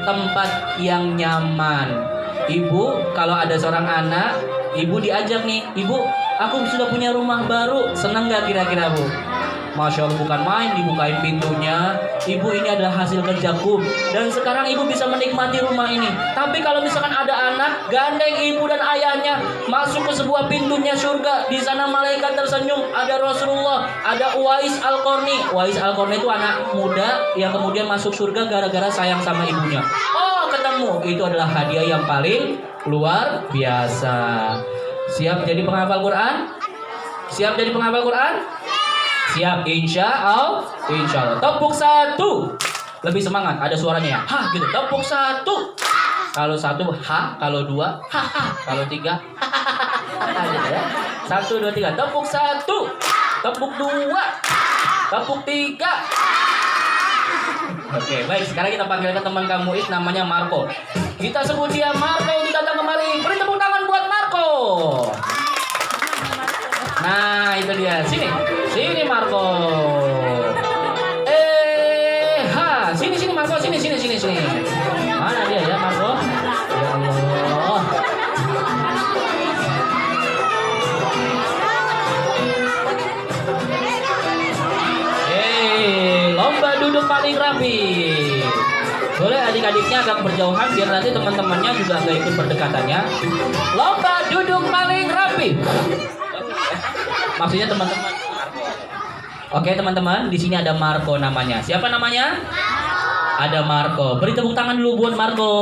tempat yang nyaman. Ibu, kalau ada seorang anak, ibu diajak nih, ibu, aku sudah punya rumah baru, senang gak kira-kira bu? Masya Allah, bukan main, dibukain pintunya. Ibu, ini adalah hasil kerjaku, dan sekarang ibu bisa menikmati rumah ini. Tapi kalau misalkan ada anak gandeng ibu dan ayahnya masuk ke sebuah pintunya surga, di sana malaikat tersenyum, ada Rasulullah, ada Uwais Al-Qarni. Uwais Al-Qarni itu anak muda yang kemudian masuk surga gara-gara sayang sama ibunya. Oh, ketemu, itu adalah hadiah yang paling luar biasa. Siap jadi penghafal Quran? Siap jadi penghafal Quran? Siap, insya Allah. Tepuk satu. Lebih semangat, ada suaranya ya. Ha, gitu. Tepuk satu. Kalau satu, ha. Kalau dua, ha, ha. Kalau tiga, ha, ha, ha. Gitu ya. 1, 2, 3. Tepuk satu. Tepuk dua. Tepuk tiga. Oke, baik. Sekarang kita panggilkan teman kamu Is, namanya Marco. Kita sebut dia Marco untuk datang kemari. Beri tepuk tangan buat Marco. Nah, itu dia. Sini Marco. Sini Marco, sini. Mana dia ya Marco? Ya Allah. Lomba duduk paling rapi. Boleh adik-adiknya agak berjauhan biar nanti teman-temannya juga agak ikut berdekatannya. Lomba duduk paling rapi. Maksudnya teman-teman. Oke teman-teman, di sini ada Marco namanya. Siapa namanya? Ada Marco. Beri tepuk tangan dulu buat Marco.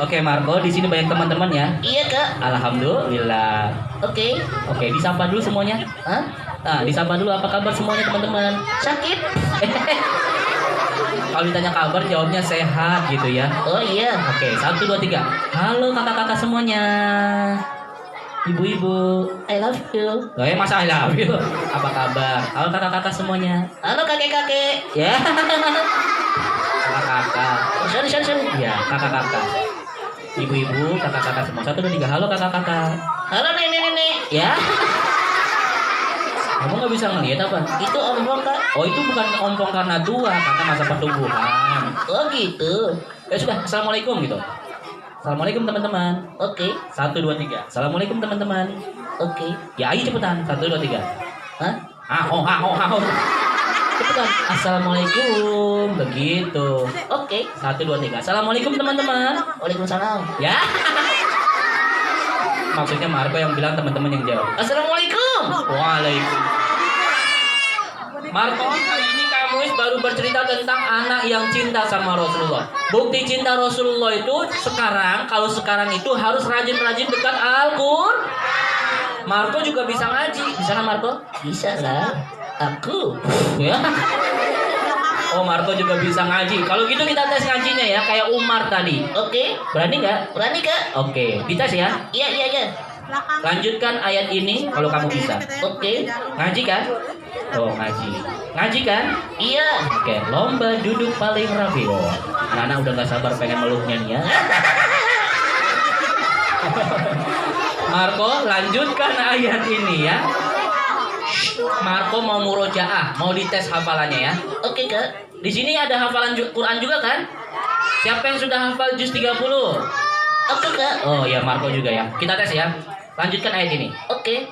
Oke Marco, di sini banyak teman-teman ya. Iya kak. Alhamdulillah. Oke. Disapa dulu semuanya. Hah? Nah, disapa dulu apa kabar semuanya teman-teman. Sakit? Kalau ditanya kabar jawabnya sehat gitu ya. Oh iya. Oke, 1, 2, 3. Halo kakak-kakak semuanya. Ibu-ibu, I love you. Oh ya, masa I love you? Apa kabar? Halo kakak-kakak semuanya. Halo kakek-kakek. Ya. Kakak-kakak. Oh, sorry. Ya, kakak-kakak. Ibu-ibu, kakak-kakak semua. 1, 2, 3. Halo kakak-kakak. Halo nenek-nenek. Ya. Kamu nggak bisa ngeliat apa? Itu ompong kak. Oh, itu bukan ompong karena tua, karena masa pertumbuhan. Oh gitu. Ya sudah, assalamualaikum gitu. Assalamualaikum teman-teman. Oke. 1, 2, 3. Assalamualaikum teman-teman. Oke. Ya, ayo cepetan. 1, 2, 3. Hah? Ahong. Cepetan. Assalamualaikum. Begitu. Oke. 1, 2, 3. Assalamualaikum teman-teman. Waalaikumsalam. Ya. Maksudnya Marco yang bilang, teman-teman yang jawab. Assalamualaikum. Waalaikumsalam. Marco, kali ini kamu baru bercerita tentang anak yang cinta sama Rasulullah. Bukti cinta Rasulullah itu kalau sekarang itu harus rajin-rajin dekat Al-Qur'an. Marco juga bisa ngaji. Bisa nggak Marco? Bisa lah. Aku. Ya. Oh, Marco juga bisa ngaji. Kalau gitu kita tes ngajinya ya, kayak Umar tadi. Oke. Berani nggak? Berani kak? Oke, dites ya. Iya. Lanjutkan ayat ini kalau kamu bisa. Oke. Ngaji kan? Oh, ngaji. Ngaji kan? Iya. Oke, lomba duduk paling rapi. Oh, anak-anak udah gak sabar pengen meluknya nih ya. Marco, lanjutkan ayat ini ya. Marco mau murojaah, mau dites hafalannya ya. Oke kak. Di sini ada hafalan Quran juga kan? Siapa yang sudah hafal juz 30? Oke kak. Oh ya, Marco juga ya. Kita tes ya. Lanjutkan ayat ini. Oke.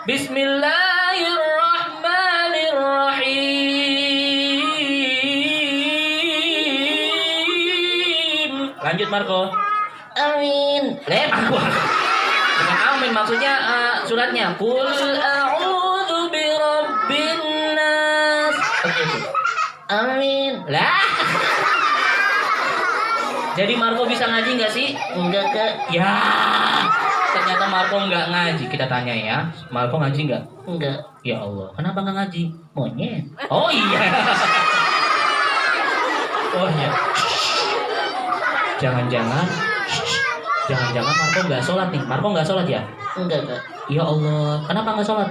Bismillahirrahmanirrahim. Lanjut Marco. Amin. Marco. Bukan amin, maksudnya suratnya. Qul a'udzu birabbin nas. Oke. Amin. Lah. Jadi Marco bisa ngaji nggak sih? Enggak kak. Ya. Ternyata Marco nggak ngaji. Kita tanya ya. Marco ngaji nggak? Enggak. Ya Allah. Kenapa nggak ngaji? Monyet. Oh iya. Oh iya. Jangan-jangan Marco nggak sholat nih. Marco nggak sholat ya? Enggak kak. Ya Allah. Kenapa nggak sholat?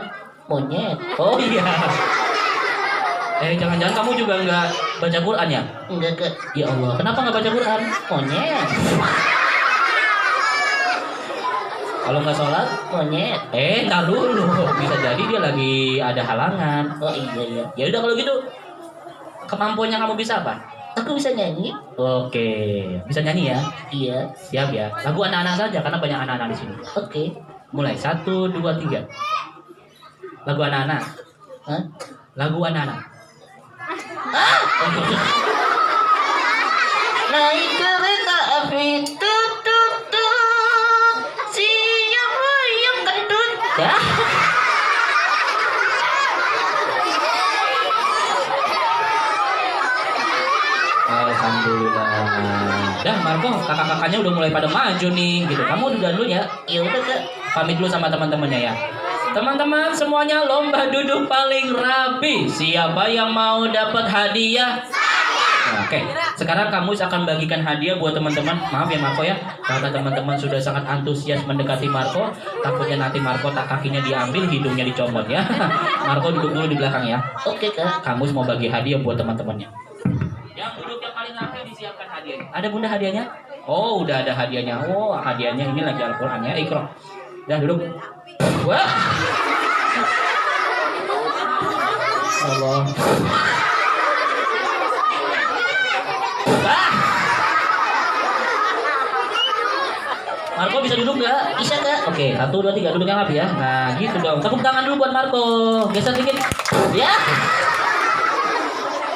Monyet. Oh iya. Jangan-jangan kamu juga nggak baca Quran ya? Enggak kak. Ya Allah. Kenapa nggak baca Quran? Monyet. Kalau nggak sholat? Monyet. Ntar dulu. Bisa jadi dia lagi ada halangan. Oh iya. Ya udah kalau gitu. Kemampuannya kamu bisa apa? Aku bisa nyanyi. Oke. Bisa nyanyi ya? Iya. Siap ya. Lagu anak-anak saja karena banyak anak-anak di sini. Oke. Mulai 1, 2, 3. Lagu anak-anak. Hah? Lagu anak-anak. Naik kereta api tuk. Siapa yang kentut? Ya. Alhamdulillah. Dah Marco, kakak-kakaknya udah mulai pada maju nih gitu. Kamu udah dulu ya. Ya udah kak. Pamit dulu sama teman-temannya ya. Teman-teman semuanya lomba duduk paling rapi. Siapa yang mau dapat hadiah? Oke, sekarang kamu akan bagikan hadiah buat teman-teman. Maaf ya Marco ya, karena teman-teman sudah sangat antusias mendekati Marco. Takutnya nanti Marco kakinya diambil, hidungnya dicomot ya. Marco duduk dulu di belakang ya. Oke kak. Kamu mau bagi hadiah buat teman-temannya. Yang duduk yang paling rapi disiapkan hadiahnya. Ada bunda hadiahnya? Oh, udah ada hadiahnya. Oh, hadiahnya ini lagi Al-Quran ya. Iqra. Dah duduk. Wah. Allah. Wah. Marco bisa duduk nggak? Bisa kak. Oke, 1, 2, 3 duduk yang rapi ya. Nah, gitu dong. Tepuk tangan dulu buat Marco. Geser dikit. Ya.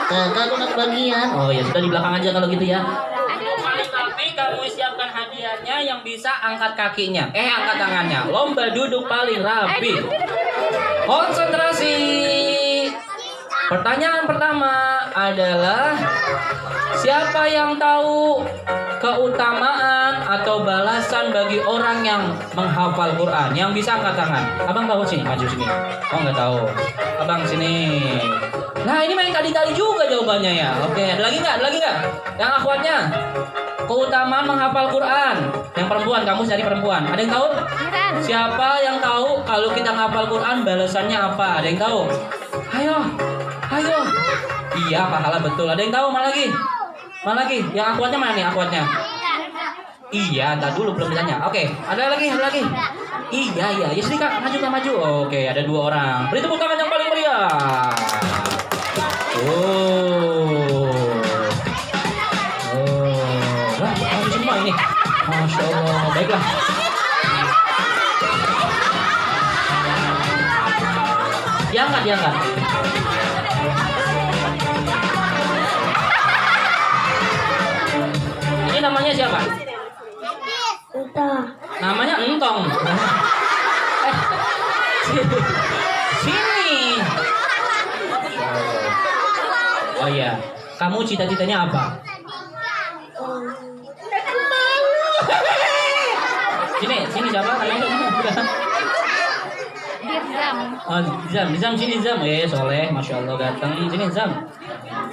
Kakak aku nak bagian. Oh ya sudah di belakang aja kalau gitu ya. Tapi kamu siapkan hadiahnya yang bisa angkat kakinya. Angkat tangannya. Lomba duduk paling rapi. Konsentrasi. Pertanyaan pertama adalah siapa yang tahu keutamaan atau balasan bagi orang yang menghafal Quran? Yang bisa angkat tangan. Abang tahu sini, maju sini. Oh nggak tahu. Abang sini. Nah ini main tadi-tadi juga jawabannya ya. Oke, ada lagi nggak? Ada lagi nggak? Yang akhwatnya. Keutamaan menghafal Quran. Yang perempuan, kamu cari perempuan. Ada yang tahu? Jiran. Siapa yang tahu kalau kita ngapal Quran balasannya apa? Ada yang tahu? Ayo, ayo. Iya, pahala betul. Ada yang tahu? Mana lagi? Mana lagi? Yang akwatnya mana nih akwatnya? Iya, tak dulu belum ditanya. Oke, ada lagi, ada lagi. Iya, iya. Ya sini Kak, maju Kak, maju. Oke, ada 2 orang. Beri tepuk tangan yang paling meriah. Oh. Oh. Wah, maju semua ini. Masya Allah. Baiklah. Diangkat, diangkat. Ini namanya siapa? Namanya Entong. Sini. Oh iya, kamu cita-citanya apa? Sini siapa? Namanya Dirzam. Oh, Zam sini Zam. Soleh, masya Allah ganteng. Sini Zam.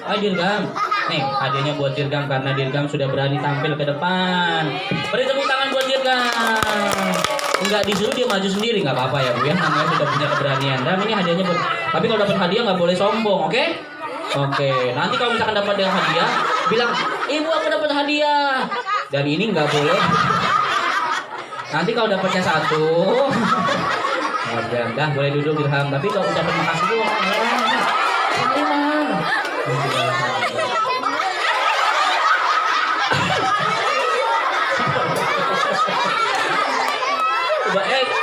Oh, Dirgam. Nih, hadiahnya buat Dirgam karena Dirgam sudah berani tampil ke depan. Beri tepuk tangan buat Dirgam. Enggak disuruh dia maju sendiri, nggak apa-apa ya Bu ya. Namanya sudah punya keberanian. Dan ini hadiahnya buat. Tapi kalau dapat hadiah nggak boleh sombong, oke? Oke. Nanti kalau misalkan dapat hadiah, bilang, "Ibu aku dapat hadiah." Dan ini nggak boleh. Nanti kalau dapatnya 1, dah boleh duduk Dirham. Tapi kalau ucapin makasih dulu.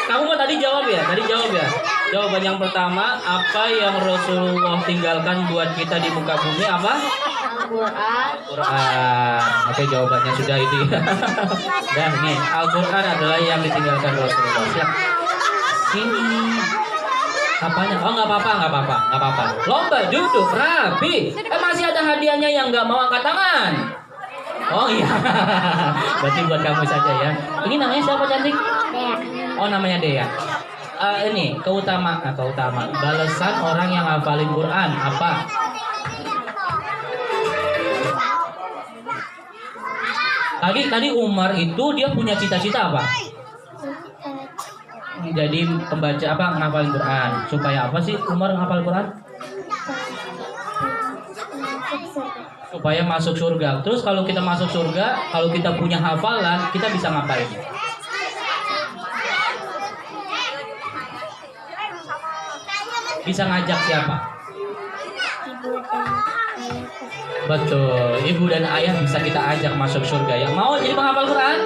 Kamu mau tadi jawab ya? Tadi jawab ya? Jawaban yang pertama, apa yang Rasulullah tinggalkan buat kita di muka bumi apa? Al-Quran. Al-Quran. Oke, jawabannya sudah itu. Dah nih, Al-Quran adalah yang ditinggalkan Rasulullah. Siap. Sini. Apanya? Oh, nggak apa-apa. Lomba duduk rapi. Masih ada hadiahnya yang nggak mau angkat tangan. Oh iya. Berarti buat kamu saja ya. Ini namanya siapa cantik? Oh, namanya Dea. Ini keutamaan. Balasan orang yang hafalin Quran apa? Tadi Umar itu dia punya cita-cita apa? Jadi pembaca apa? Ngapalin Quran. Supaya apa sih Umar ngapal Quran? Supaya masuk surga. Terus kalau kita masuk surga, kalau kita punya hafalan, kita bisa ngapain? Bisa ngajak siapa? Betul, ibu dan ayah bisa kita ajak masuk surga. Yang mau jadi penghafal Quran?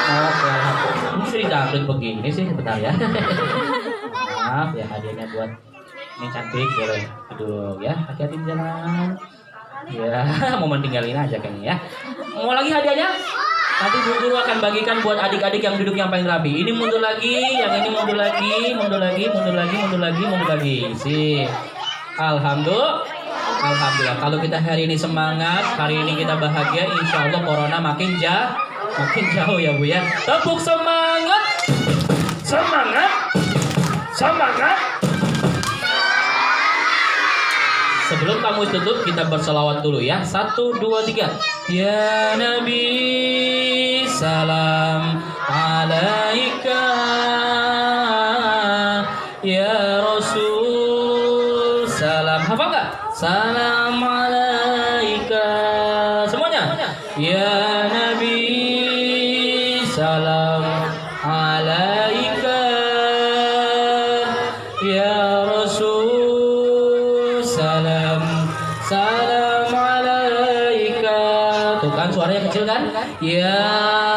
Oke, ini jadi dangdut begini sih, sebentar ya. Maaf ya, hadiahnya buat ini cantik, boleh duduk ya. Hati-hati di jalan. Ya, momen tinggalin aja kayaknya ya. Mau lagi hadiahnya? Nanti guru akan bagikan buat adik-adik yang duduk yang paling rapi. Ini mundur lagi, yang ini mundur lagi. Sip. Alhamdulillah. Kalau kita hari ini semangat, hari ini kita bahagia, insya Allah corona makin jauh ya Bu ya. Tepuk semangat. Sebelum kamu tutup, kita berselawat dulu ya. 1, 2, 3. Ya Nabi, salam alaika. Ya Rasul, salam. Hafal nggak? Salam alaika. Semuanya. Ya Nabi, salam alaika. Ya Rasul, salam alaika. Tuh kan suaranya kecil kan? Ya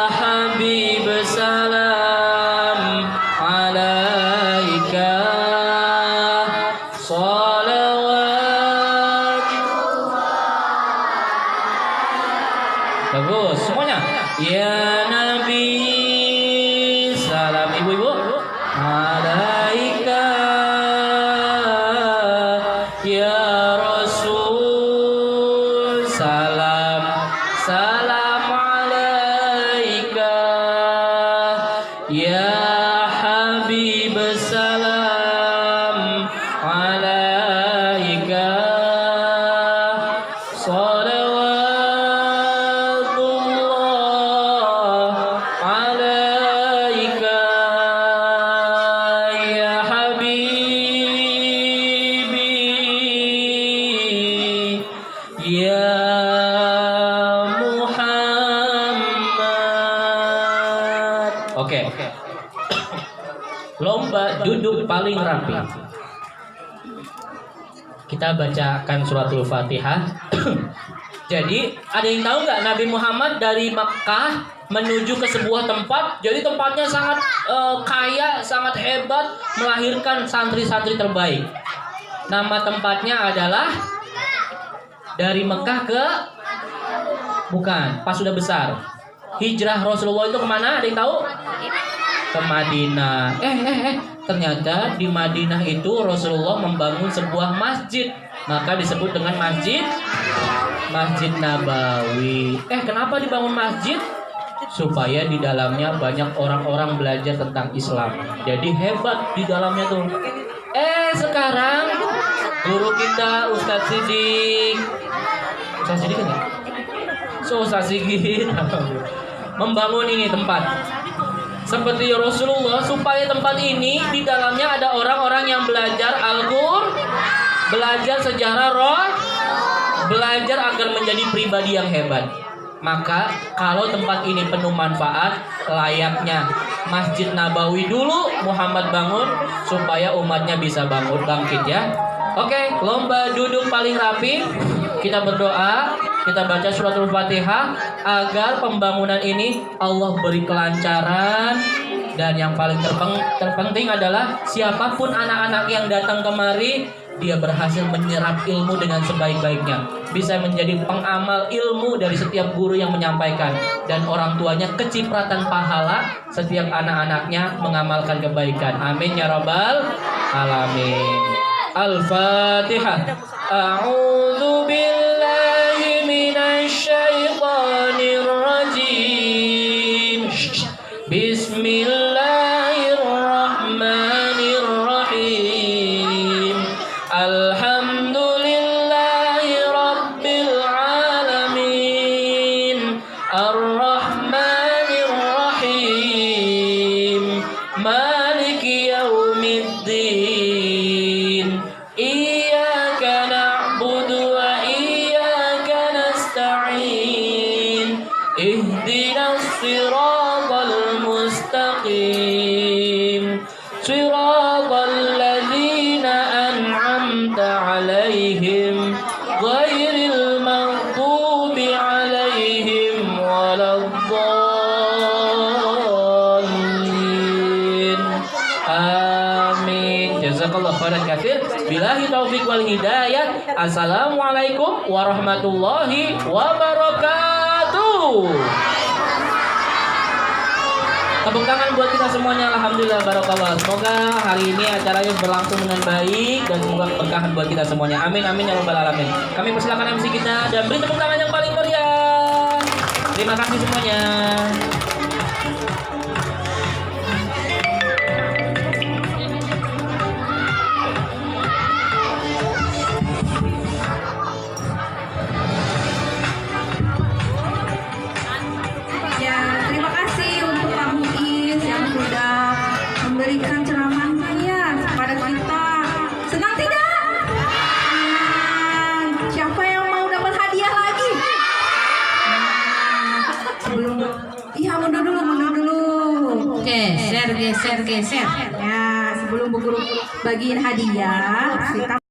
Habib, salam alaika. Salawat. Bagus semuanya. Ya Nabi, salam ibu-ibu alaika. Ya Rasul, salam alaika. Ya Habib, salam alaika. Salawatullah duduk paling rapi. Kita bacakan suratul Fatihah. Jadi ada yang tahu nggak Nabi Muhammad dari Mekkah menuju ke sebuah tempat. Jadi tempatnya sangat kaya, sangat hebat, melahirkan santri-santri terbaik. Nama tempatnya adalah dari Mekkah ke bukan, pas sudah besar. Hijrah Rasulullah itu kemana? Ada yang tahu? Ke Madinah. Ternyata di Madinah itu Rasulullah membangun sebuah masjid. Maka disebut dengan Masjid Nabawi. Kenapa dibangun masjid? Supaya di dalamnya banyak orang-orang belajar tentang Islam. Jadi hebat di dalamnya tuh. Sekarang guru kita Ustadz Sidik. Ustadz Sidik kan ya? Ustadz Sigit membangun ini tempat seperti Rasulullah, supaya tempat ini di dalamnya ada orang-orang yang belajar Al-Qur'an, belajar sejarah roh, belajar agar menjadi pribadi yang hebat. Maka kalau tempat ini penuh manfaat, layaknya Masjid Nabawi dulu Muhammad bangun supaya umatnya bisa bangkit ya. Oke, lomba duduk paling rapi. Kita berdoa, kita baca suratul Fatihah agar pembangunan ini Allah beri kelancaran. Dan yang paling terpenting adalah siapapun anak-anak yang datang kemari, dia berhasil menyerap ilmu dengan sebaik-baiknya, bisa menjadi pengamal ilmu dari setiap guru yang menyampaikan, dan orang tuanya kecipratan pahala setiap anak-anaknya mengamalkan kebaikan. Amin ya rabbal alamin. Al-Fatihah. A'udzu billahi minasy syaithanir rajim. Bismillahirrahmanirrahim. Alhamdulillahi rabbil alamin. Ar-Rahmanir Rahim. Maliki yaumiddin. Iyyaka na'budu wa iyyaka nasta'in. Ihdinas siratal mustaqim. Siratal ladzina an'amta 'alaihim ghairil maghdubi 'alaihim waladdallin. Amin. Jazakallahu khairan katsir. Billahi taufik wal hidayah. Assalamualaikum warahmatullahi wabarakatuh. Tepuk tangan buat kita semuanya. Alhamdulillah barakallah. Semoga hari ini acaranya berlangsung dengan baik dan semoga keberkahan buat kita semuanya. Amin amin ya rabbal alamin. Kami persilakan MC kita dan beri tepuk tangan yang paling meriah. Terima kasih semuanya. Memberikan ceramahnya kepada kita. Senang tidak? Siapa yang mau dapat hadiah lagi? Sebelum mundur dulu. Geser. Ya, sebelum Bu Guru bagiin hadiah, kita